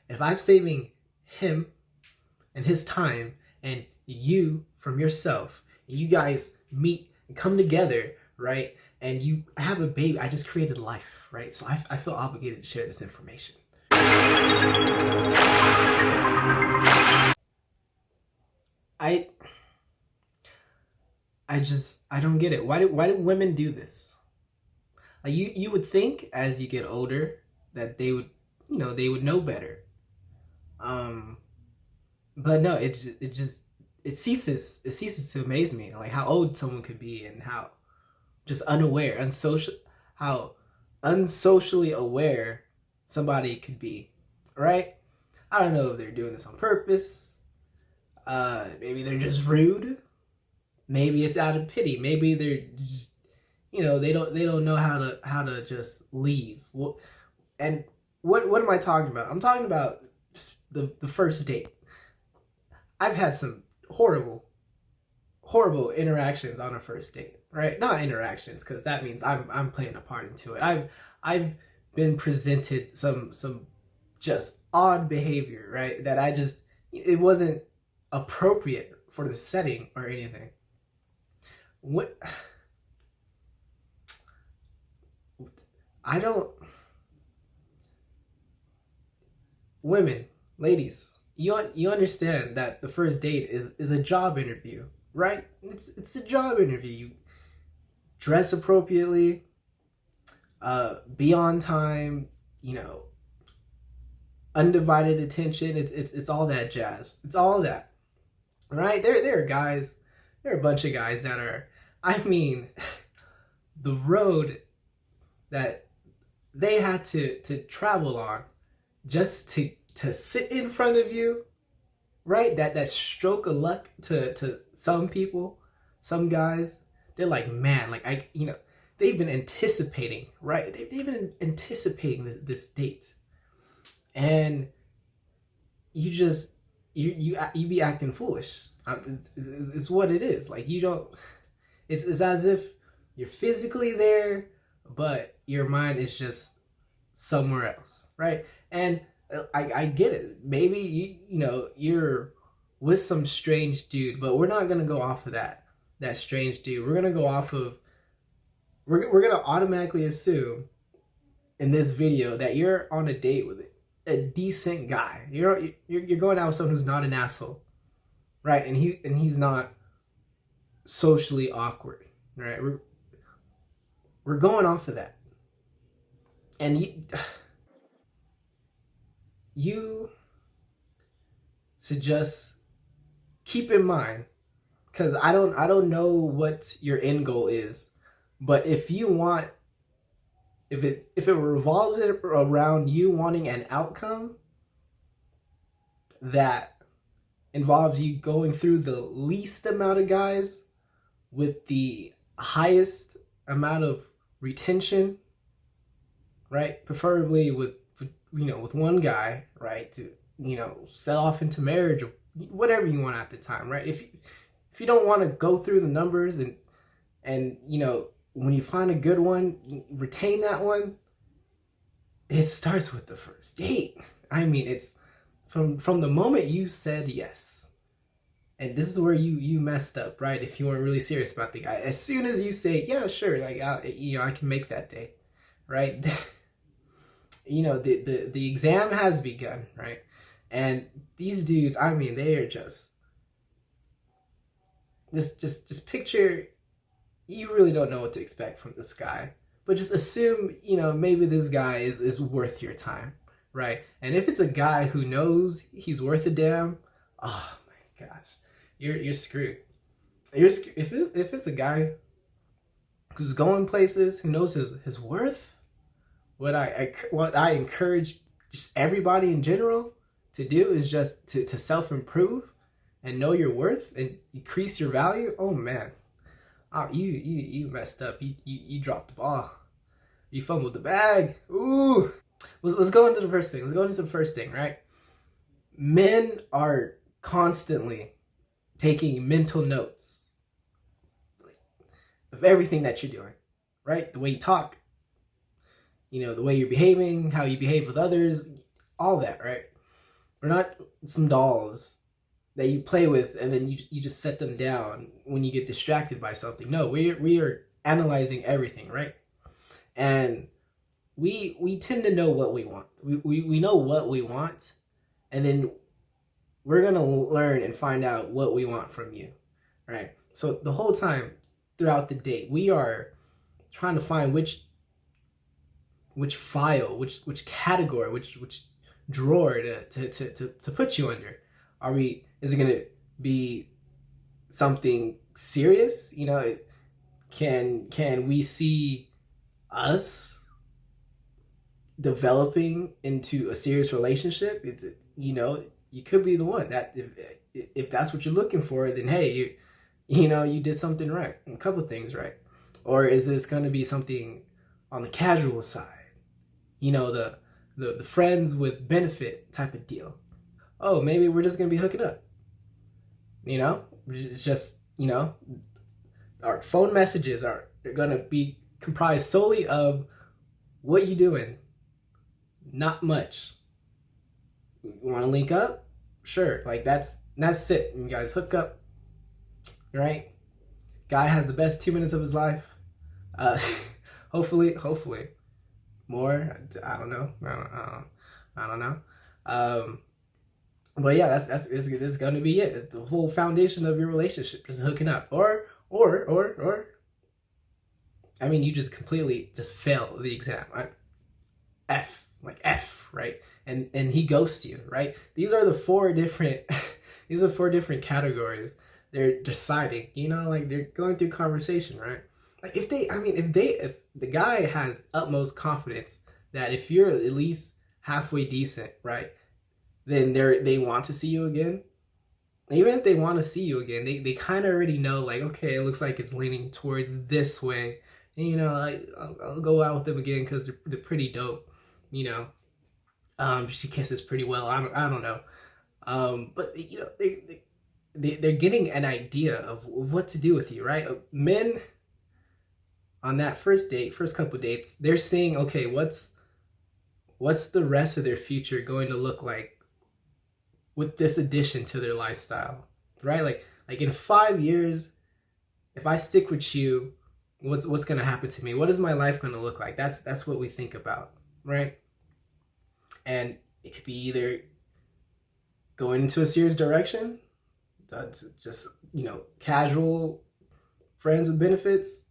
If I'm saving him and his time and you from yourself, and you guys meet and come together, right? And you have a baby, I just created life, right? So I feel obligated to share this information. I I don't get it. Why do women do this? Like you would think as you get older that they would, they would know better. Um, but no, it ceases to amaze me, like how old someone could be and how just unaware, unsocial, how unsocially aware somebody could be, right? I don't know if they're doing this on purpose. Maybe they're just rude. Maybe it's out of pity. Maybe they're just, they don't know how to just leave. And what am I talking about? I'm talking about the first date. I've had some horrible interactions on a first date, right? Not interactions, because that means I'm playing a part into it. I've been presented some just odd behavior, right? That it wasn't appropriate for the setting or anything. What I don't Women, ladies, you understand that the first date is a job interview, right? It's a job interview. You dress appropriately, be on time, undivided attention. It's all that jazz. It's all that, right? There are a bunch of guys that are, I mean, the road that they had to travel on just to sit in front of you, right? That stroke of luck to some people, some guys, they're like, man, like they've been anticipating, right? They've been anticipating this date, and you just you be acting foolish. It's what it is. Like you don't. It's as if you're physically there, but your mind is just somewhere else, right? And I get it. Maybe you're with some strange dude, but we're not gonna go off of that strange dude. We're gonna go off of we're gonna automatically assume in this video that you're on a date with a decent guy. You're going out with someone who's not an asshole, right? And he's not socially awkward, right? We're going off of that, and you should just keep in mind, because I don't know what your end goal is, but if it revolves around you wanting an outcome that involves you going through the least amount of guys with the highest amount of retention, right? Preferably with one guy, right? To sell off into marriage or whatever you want at the time, right? If you don't want to go through the numbers and when you find a good one, retain that one. It starts with the first date. I mean, it's from the moment you said yes. And this is where you messed up, right? If you weren't really serious about the guy. As soon as you say, yeah, sure, like I can make that day, right? The exam has begun, right? And these dudes, I mean, they are just picture, you really don't know what to expect from this guy, but just assume, maybe this guy is worth your time, right? And if it's a guy who knows he's worth a damn, oh my gosh, you're screwed. If it's a guy who's going places, who knows his worth, what I encourage just everybody in general to do is just to self-improve and know your worth and increase your value. Oh man, you messed up. You dropped the ball. You fumbled the bag. Ooh. Let's go into the first thing. Let's go into the first thing, right? Men are constantly taking mental notes of everything that you're doing, right? The way you talk, the way you're behaving, how you behave with others, all that, right? We're not some dolls that you play with and then you just set them down when you get distracted by something. No, we are analyzing everything, right? And we tend to know what we want. We know what we want, and then we're gonna learn and find out what we want from you, right? So the whole time throughout the date, we are trying to find which file, which category, which drawer to put you under. Are we? Is it gonna be something serious? You know, can we see us developing into a serious relationship? It's, you know, you could be the one that if that's what you're looking for, then hey, you know, you did something right, a couple of things right. Or is this going to be something on the casual side? You know, the friends with benefit type of deal. Oh, maybe we're just going to be hooking up. You know, it's just, you know, our phone messages are going to be comprised solely of what you doing. Not much. You want to link up? Sure. Like that's it. You guys hook up, right? Guy has the best 2 minutes of his life. Uh, hopefully more. I don't know. I don't know. But yeah, that's going to be it. It's the whole foundation of your relationship, just hooking up, or I mean, you just completely just fail the exam. F, right? And he ghosts you, right? These are the four different these are four different categories. They're deciding, you know, like they're going through conversation, right? Like if the guy has utmost confidence that if you're at least halfway decent, right, then they want to see you again. Even if they want to see you again, they kind of already know, like, okay, it looks like it's leaning towards this way. And, you know, I'll go out with them again because they're pretty dope, you know. She kisses pretty well. I don't know. But you know, they're getting an idea of what to do with you, right? Men on that first couple dates, they're saying, okay, what's the rest of their future going to look like with this addition to their lifestyle, right? Like in 5 years, if I stick with you, what's going to happen to me? What is my life going to look like? That's what we think about, right? And it could be either going into a serious direction, that's just, you know, casual friends with benefits,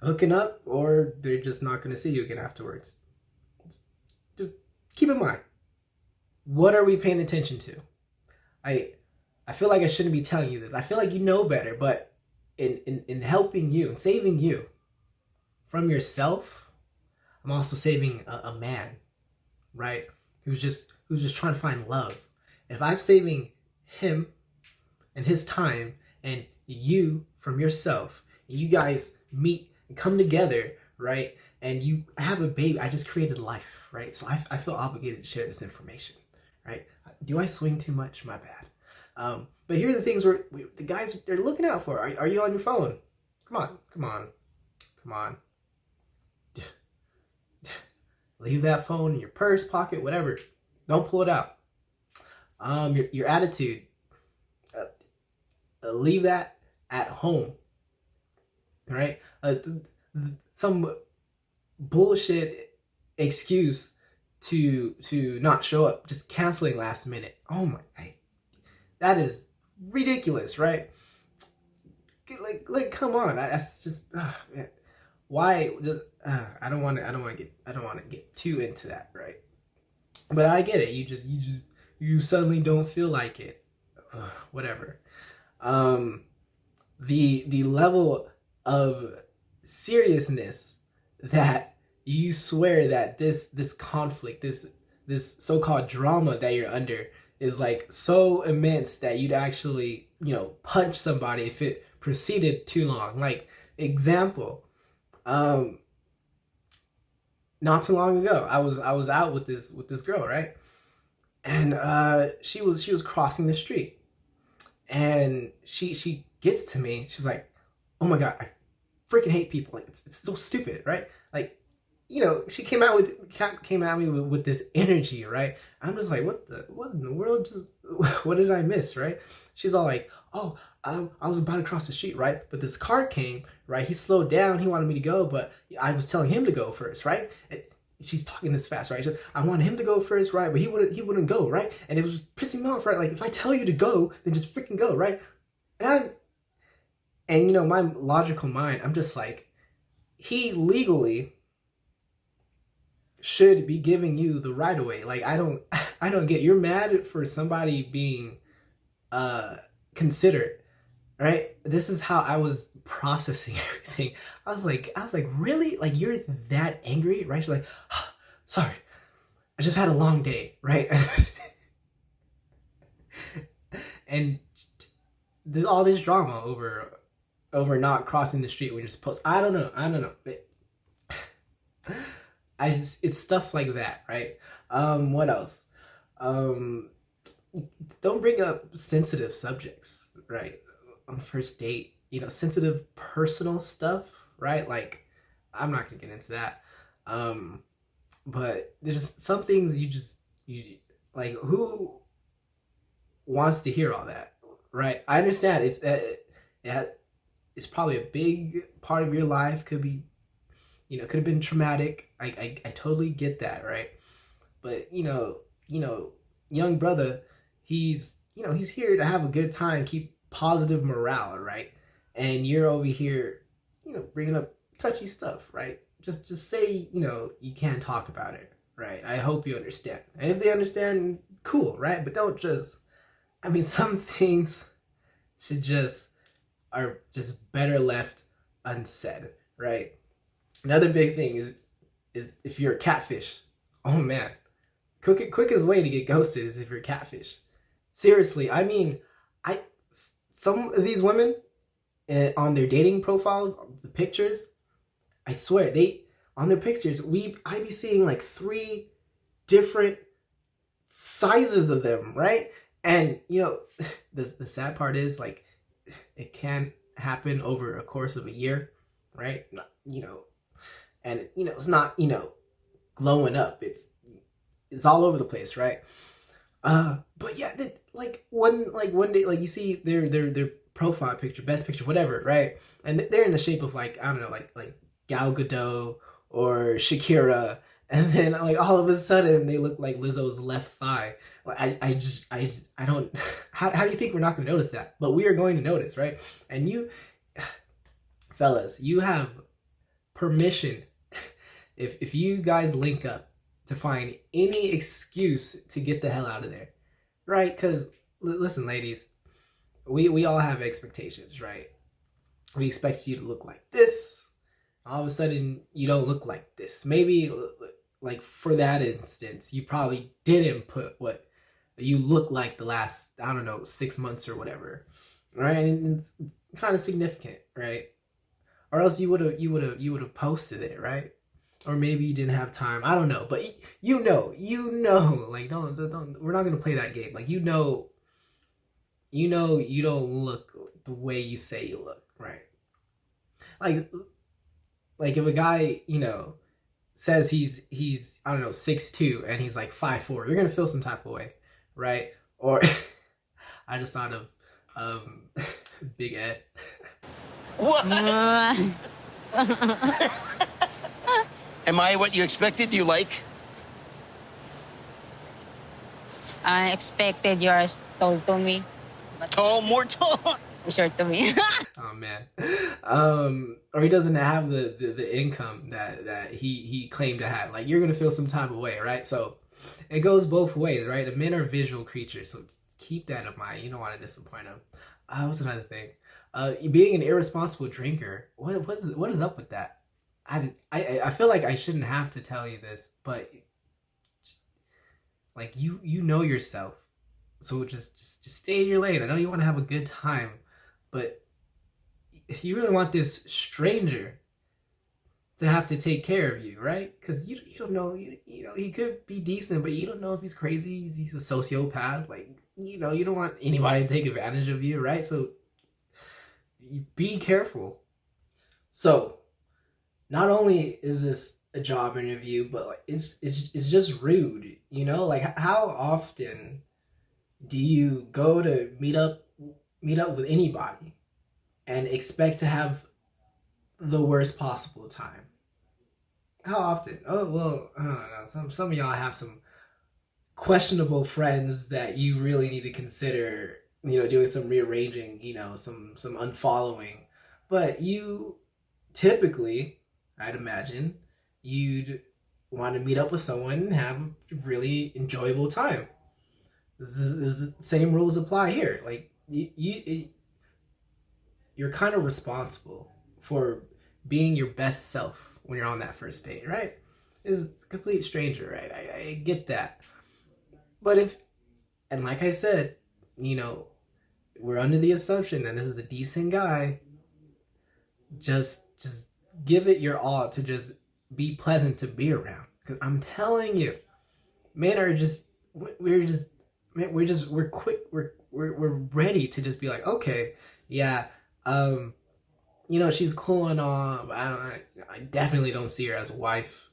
hooking up, or they're just not going to see you again afterwards. Just keep in mind, what are we paying attention to? I feel like I shouldn't be telling you this. I feel like you know better, but in helping you and saving you from yourself, I'm also saving a man, right? Who's just trying to find love. If I'm saving him and his time and you from yourself, and you guys meet and come together, right? And you have a baby, I just created life, right? So I feel obligated to share this information, right? Do I swing too much? My bad. But here are the things the guys are looking out for. Are you on your phone? Come on. Leave that phone in your purse, pocket, whatever. Don't pull it out. Your attitude. Leave that at home. Right? Some bullshit excuse to not show up, just canceling last minute. Oh my, that is ridiculous, right? Like come on, that's just man. Why? I don't want to get too into that, right? But I get it. You suddenly don't feel like it. Whatever. The level of seriousness that you swear that this conflict, this so-called drama that you're under is like so immense that you'd actually, you know, punch somebody if it proceeded too long. Like example, not too long ago, I was out with this girl, right? And she was crossing the street, and she gets to me. She's like, "Oh my god, I freaking hate people. Like it's so stupid, right? Like she came at me with this energy, right? I'm just like, what in the world? Just what did I miss, right? She's all like, oh, I was about to cross the street, right? But this car came, right? He slowed down. He wanted me to go, but I was telling him to go first, right? And she's talking this fast, right? I wanted him to go first, right? But he wouldn't go, right? And it was pissing me off, right? Like, if I tell you to go, then just freaking go, right? And my logical mind, I'm just like, he legally should be giving you the right of way. Like, I don't get, you're mad for somebody being considerate, right? This is how I was processing everything. I was like, really? Like, you're that angry, right? She's like, oh, sorry, I just had a long day, right? And there's all this drama over not crossing the street when you're supposed. I don't know. It's stuff like that, right? What else? Don't bring up sensitive subjects, right? On the first date, sensitive personal stuff, right? Like, I'm not gonna get into that. But there's some things you like, who wants to hear all that, right? I understand it's probably a big part of your life. Could be, could have been traumatic. I totally get that, right? But young brother, he's here to have a good time, keep positive morale, right? And you're over here, bringing up touchy stuff, right? Just say, you can't talk about it, right? I hope you understand. And if they understand, cool, right? But don't just, some things are just better left unsaid, right? Another big thing is if you're a catfish. Oh man, quickest way to get ghosted is if you're a catfish. Seriously, some of these women on their dating profiles, the pictures, I swear on their pictures, I be seeing like 3 different sizes of them, right? And the sad part is, like, it can happen over a course of a year, right? And it's not glowing up. It's all over the place, right? But yeah, one day, like, you see their profile picture, best picture, whatever, right? And they're in the shape of, like, I don't know, like Gal Gadot or Shakira, and then, like, all of a sudden they look like Lizzo's left thigh. Like, I don't. How do you think we're not going to notice that? But we are going to notice, right? And you, fellas, you have permission, if you guys link up, to find any excuse to get the hell out of there, right? Because listen, ladies, we all have expectations, right? We expect you to look like this. All of a sudden, you don't look like this. Maybe, like, for that instance, you probably didn't put what you look like the last, I don't know, 6 months or whatever, right? And it's kind of significant, right? Or else you would have posted it, right? Or maybe you didn't have time. I don't know, but you know, like, don't. We're not gonna play that game. Like, you don't look the way you say you look, right? Like if a guy, says he's I don't know, 6'2" and he's like 5'4", you're gonna feel some type of way, right? Or I just thought of Big Ed. What? Am I what you expected? You like? I expected yours tall to me. But Tall, more tall. short to me. Oh man. Or he doesn't have the income that he claimed to have. Like, you're gonna feel some type of way, right? So it goes both ways, right? The men are visual creatures, so keep that in mind. You don't want to disappoint them. What's another thing? Being an irresponsible drinker. What is up with that? I feel like I shouldn't have to tell you this, but, like, you know yourself, so just stay in your lane. I know you want to have a good time, but if you really want this stranger to have to take care of you, right? Because you don't know, he could be decent, but you don't know if he's crazy, he's a sociopath. Like, you don't want anybody to take advantage of you, right? So be careful. So not only is this a job interview, but like it's just rude, you know? Like how often do you go to meet up with anybody and expect to have the worst possible time? How often? Oh well, I don't know. Some of y'all have some questionable friends that you really need to consider, you know, doing some rearranging, you know, some unfollowing. But you typically, I'd imagine, you'd want to meet up with someone and have a really enjoyable time. The same rules apply here. Like you're kind of responsible for being your best self when you're on that first date, right? It's a complete stranger, right? I get that. But if, and like I said, you know, we're under the assumption that this is a decent guy. Just give it your all to just be pleasant to be around. Because I'm telling you, men are just, we're just, we're quick, we're ready to just be like, okay, yeah, you know, she's cool and all, but I definitely don't see her as a wife.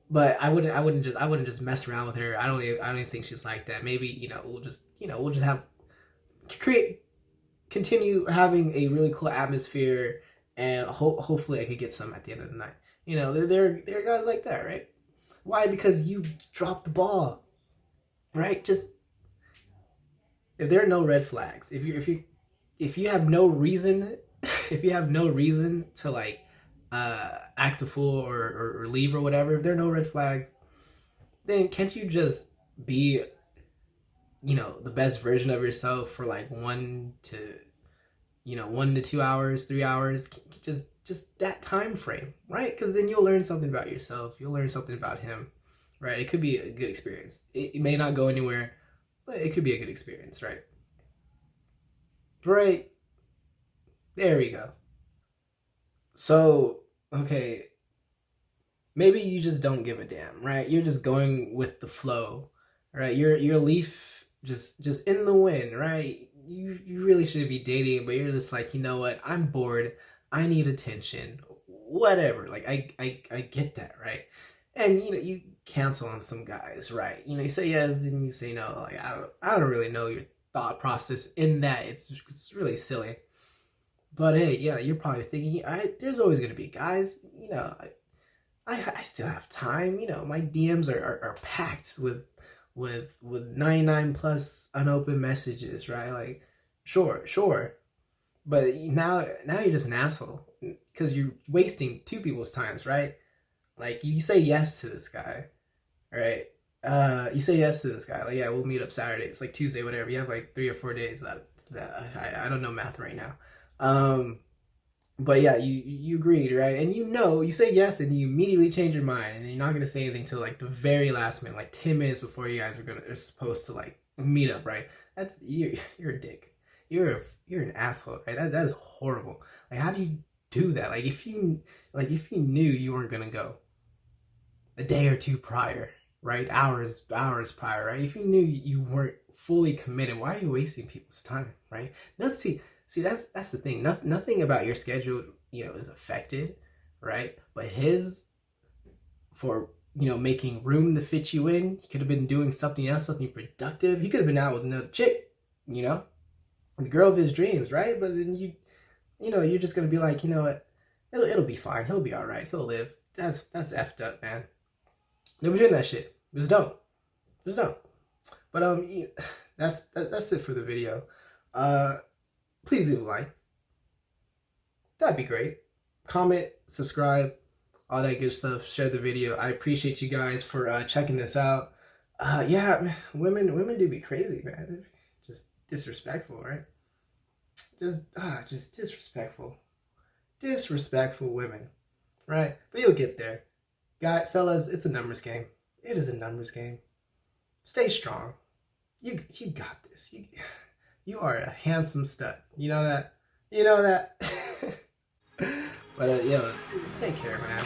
But I wouldn't just mess around with her. I don't even think she's like that. Maybe, you know, we'll just have, continue having a really cool atmosphere, and hopefully I could get some at the end of the night. You know, there are guys like that, right? Why? Because you dropped the ball, right? Just, if there are no red flags, if you have no reason, if you have no reason to like act a fool or leave or whatever, if there are no red flags, then can't you just be, you know, the best version of yourself for like 1 to 2 hours, 3 hours, just that time frame, right? Because then you'll learn something about yourself, you'll learn something about him, right? It could be a good experience. It may not go anywhere, but it could be a good experience, right? Right, there we go. So, okay, maybe you just don't give a damn, right? You're just going with the flow, right? You're a leaf just in the wind, right? You really should be dating, but you're just like, you know what? I'm bored. I need attention. Whatever. Like I get that, right? And you know, you cancel on some guys, right? You know, you say yes and you say no. Like I don't really know your thought process in that. It's really silly. But hey, yeah, you're probably thinking, there's always gonna be guys, you know, I still have time. You know, my DMs are packed with 99 plus unopened messages, right? Like, sure, but now you're just an asshole because you're wasting two people's times, right? Like you say yes to this guy, right? You say yes to this guy, like, yeah, we'll meet up Saturday. It's like Tuesday, whatever. You have like 3 or 4 days that I don't know math right now. But yeah, you agreed, right? And you know, you say yes and you immediately change your mind, and you're not gonna say anything till like the very last minute, like 10 minutes before you guys are supposed to like meet up, right? That's you're a dick. You're an asshole, right? That is horrible. Like, how do you do that? Like if you knew you weren't gonna go a day or two prior, right? Hours prior, right? If you knew you weren't fully committed, why are you wasting people's time, right? Let's see, that's the thing. Nothing about your schedule, you know, is affected, right? But his, for, you know, making room to fit you in, he could have been doing something else, something productive. He could have been out with another chick, you know, the girl of his dreams, right? But then you know, you're just gonna be like, you know what, it'll be fine. He'll be all right. He'll live. That's effed up, man. Never doing that shit. Just don't. But that's it for the video. Please leave a like. That'd be great. Comment, subscribe, all that good stuff. Share the video. I appreciate you guys for checking this out. Yeah, women do be crazy, man. Just disrespectful, right? Just disrespectful women, right? But you'll get there, fellas. It's a numbers game. It is a numbers game. Stay strong. You got this. You are a handsome stud. You know that? But, take care, man.